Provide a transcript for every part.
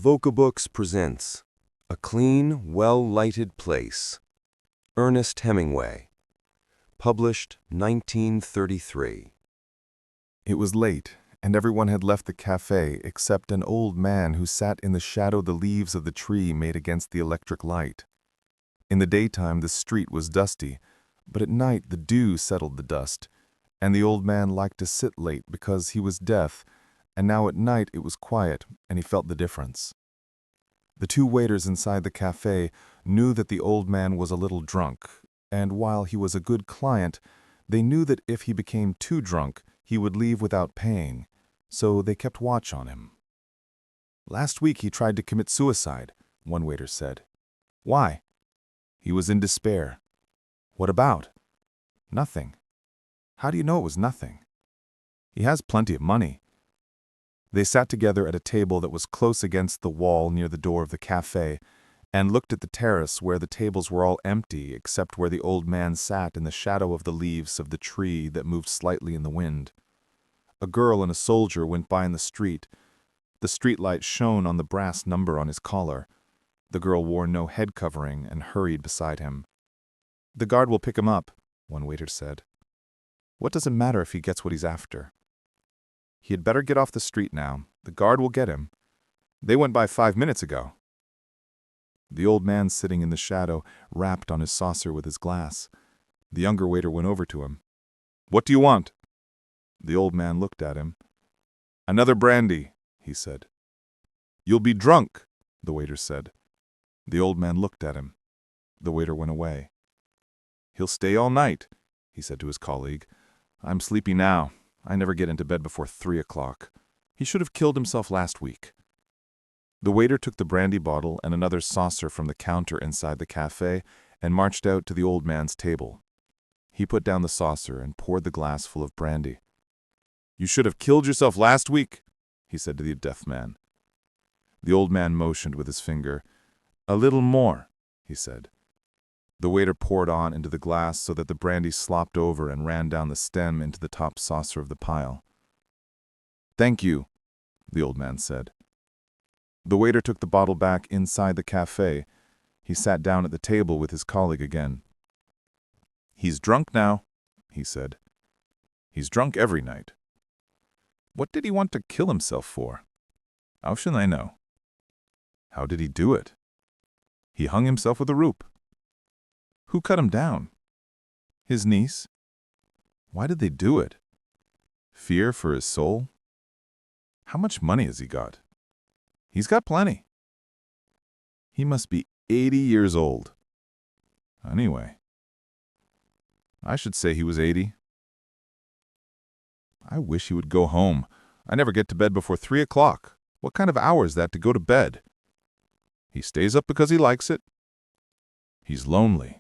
Vocabooks presents A Clean, Well-Lighted Place. Ernest Hemingway. Published 1933. It was late, and everyone had left the café except an old man who sat in the shadow the leaves of the tree made against the electric light. In the daytime the street was dusty, but at night the dew settled the dust, and the old man liked to sit late because he was deaf, and now at night it was quiet, and he felt the difference. The two waiters inside the café knew that the old man was a little drunk, and while he was a good client, they knew that if he became too drunk, he would leave without paying, so they kept watch on him. "Last week he tried to commit suicide," one waiter said. "Why?" "He was in despair." "What about?" "Nothing." "How do you know it was nothing?" "He has plenty of money." They sat together at a table that was close against the wall near the door of the café, and looked at the terrace where the tables were all empty except where the old man sat in the shadow of the leaves of the tree that moved slightly in the wind. A girl and a soldier went by in the street. The streetlight shone on the brass number on his collar. The girl wore no head covering and hurried beside him. "The guard will pick him up," one waiter said. "What does it matter if he gets what he's after?" "He had better get off the street now. The guard will get him. They went by 5 minutes ago." The old man sitting in the shadow rapped on his saucer with his glass. The younger waiter went over to him. "What do you want?" The old man looked at him. "Another brandy," he said. "You'll be drunk," the waiter said. The old man looked at him. The waiter went away. "He'll stay all night," he said to his colleague. "I'm sleepy now. I never get into bed before 3 o'clock. He should have killed himself last week." The waiter took the brandy bottle and another saucer from the counter inside the café and marched out to the old man's table. He put down the saucer and poured the glass full of brandy. "You should have killed yourself last week," he said to the deaf man. The old man motioned with his finger. "A little more," he said. The waiter poured on into the glass so that the brandy slopped over and ran down the stem into the top saucer of the pile. "Thank you," the old man said. The waiter took the bottle back inside the café. He sat down at the table with his colleague again. "He's drunk now," he said. "He's drunk every night." "What did he want to kill himself for?" "How should I know?" "How did he do it?" "He hung himself with a rope." "Who cut him down?" "His niece." "Why did they do it?" "Fear for his soul." "How much money has he got?" "He's got plenty." "He must be 80 years old." "Anyway." "I should say he was 80. I wish he would go home. I never get to bed before 3 o'clock. What kind of hour is that to go to bed?" "He stays up because he likes it." "He's lonely."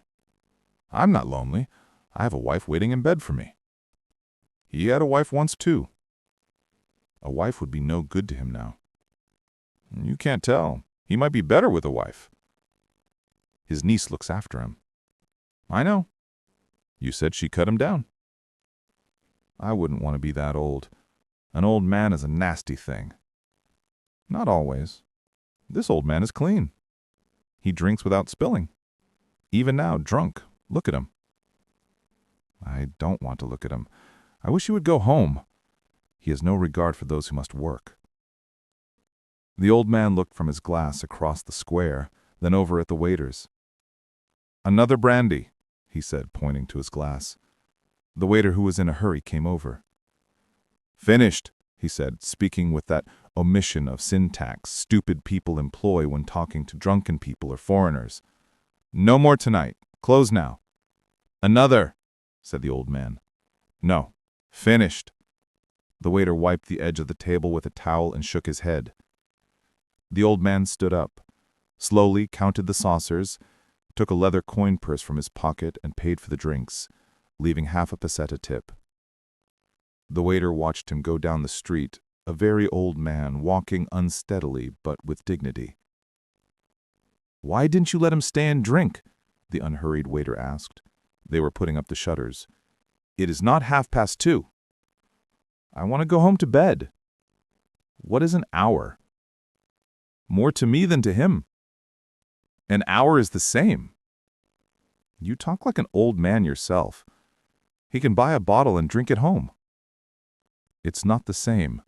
"I'm not lonely. I have a wife waiting in bed for me." "He had a wife once, too." "A wife would be no good to him now." "You can't tell. He might be better with a wife." "His niece looks after him." "I know. You said she cut him down." "I wouldn't want to be that old. An old man is a nasty thing." "Not always. This old man is clean. He drinks without spilling. Even now, drunk. Look at him." "I don't want to look at him. I wish he would go home. He has no regard for those who must work." The old man looked from his glass across the square, then over at the waiters. "Another brandy," he said, pointing to his glass. The waiter, who was in a hurry, came over. "Finished," he said, speaking with that omission of syntax stupid people employ when talking to drunken people or foreigners. "No more tonight. Close now." "Another," said the old man. "No. Finished." The waiter wiped the edge of the table with a towel and shook his head. The old man stood up, slowly counted the saucers, took a leather coin purse from his pocket and paid for the drinks, leaving half a peseta tip. The waiter watched him go down the street, a very old man walking unsteadily but with dignity. "Why didn't you let him stay and drink?" the unhurried waiter asked. They were putting up the shutters. "It is not 2:30. "I want to go home to bed." "What is an hour?" More to me than to him. An hour is the same. You talk like an old man yourself. He can buy a bottle and drink it home. It's not the same.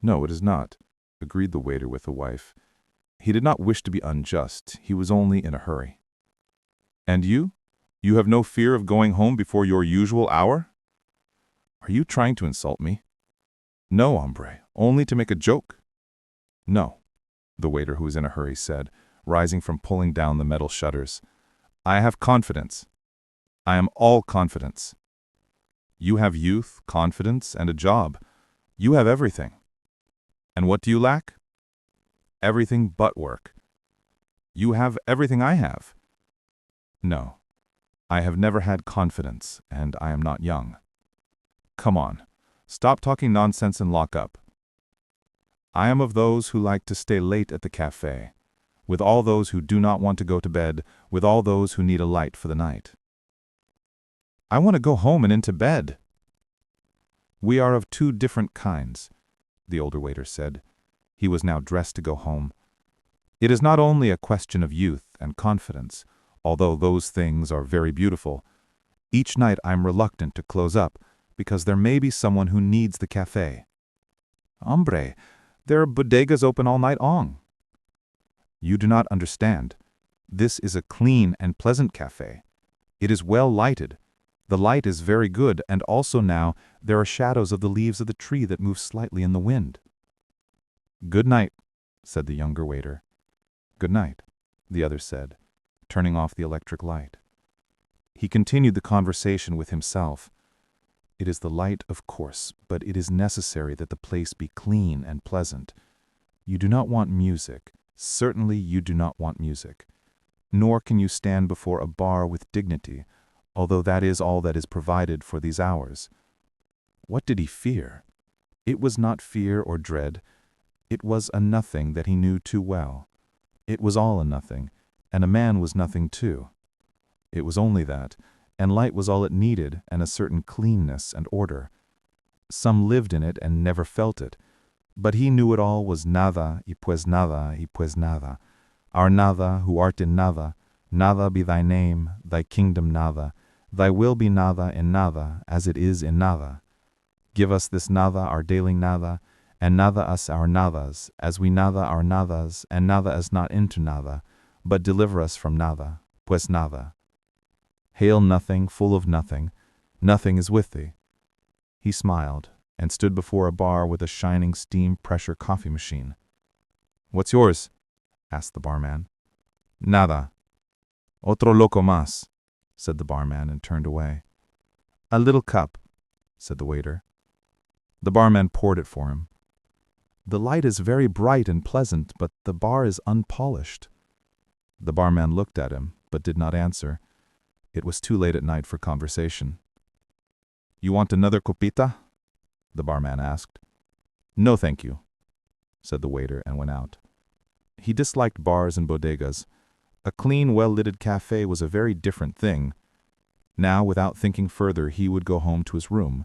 No, it is not, agreed the waiter with the wife. He did not wish to be unjust. He was only in a hurry. And you? You have no fear of going home before your usual hour? Are you trying to insult me? No, hombre, only to make a joke. No, the waiter who was in a hurry said, rising from pulling down the metal shutters. I have confidence. I am all confidence. You have youth, confidence, and a job. You have everything. And what do you lack? Everything but work. You have everything I have. No, I have never had confidence, and I am not young. Come on, stop talking nonsense and lock up. I am of those who like to stay late at the café, with all those who do not want to go to bed, with all those who need a light for the night. I want to go home and into bed. We are of two different kinds, the older waiter said. He was now dressed to go home. It is not only a question of youth and confidence, although those things are very beautiful. Each night I am reluctant to close up, because there may be someone who needs the café. Hombre, there are bodegas open all night long. You do not understand. This is a clean and pleasant café. It is well lighted. The light is very good, and also now there are shadows of the leaves of the tree that move slightly in the wind. Good night, said the younger waiter. Good night, the other said, turning off the electric light. He continued the conversation with himself. It is the light, of course, but it is necessary that the place be clean and pleasant. You do not want music. Certainly you do not want music. Nor can you stand before a bar with dignity, although that is all that is provided for these hours. What did he fear? It was not fear or dread. It was a nothing that he knew too well. It was all a nothing, and a man was nothing too. It was only that, and light was all it needed, and a certain cleanness and order. Some lived in it and never felt it, but he knew it all was nada, y pues nada. Our nada, who art in nada, nada be thy name, thy kingdom nada, thy will be nada in nada, as it is in nada. Give us this nada, our daily nada, and nada us our nadas, as we nada our nadas, and nada us not into nada, but deliver us from nada, pues nada. Hail nothing, full of nothing, nothing is with thee. He smiled, and stood before a bar with a shining steam pressure coffee machine. What's yours? Asked the barman. Nada. Otro loco más, said the barman and turned away. A little cup, said the waiter. The barman poured it for him. The light is very bright and pleasant, but the bar is unpolished. The barman looked at him, but did not answer. It was too late at night for conversation. You want another copita? The barman asked. No, thank you, said the waiter and went out. He disliked bars and bodegas. A clean, well-lighted café was a very different thing. Now, without thinking further, he would go home to his room.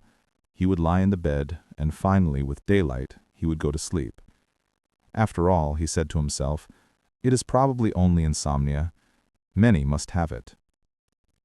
He would lie in the bed, and finally, with daylight, he would go to sleep. After all, he said to himself, it is probably only insomnia. Many must have it.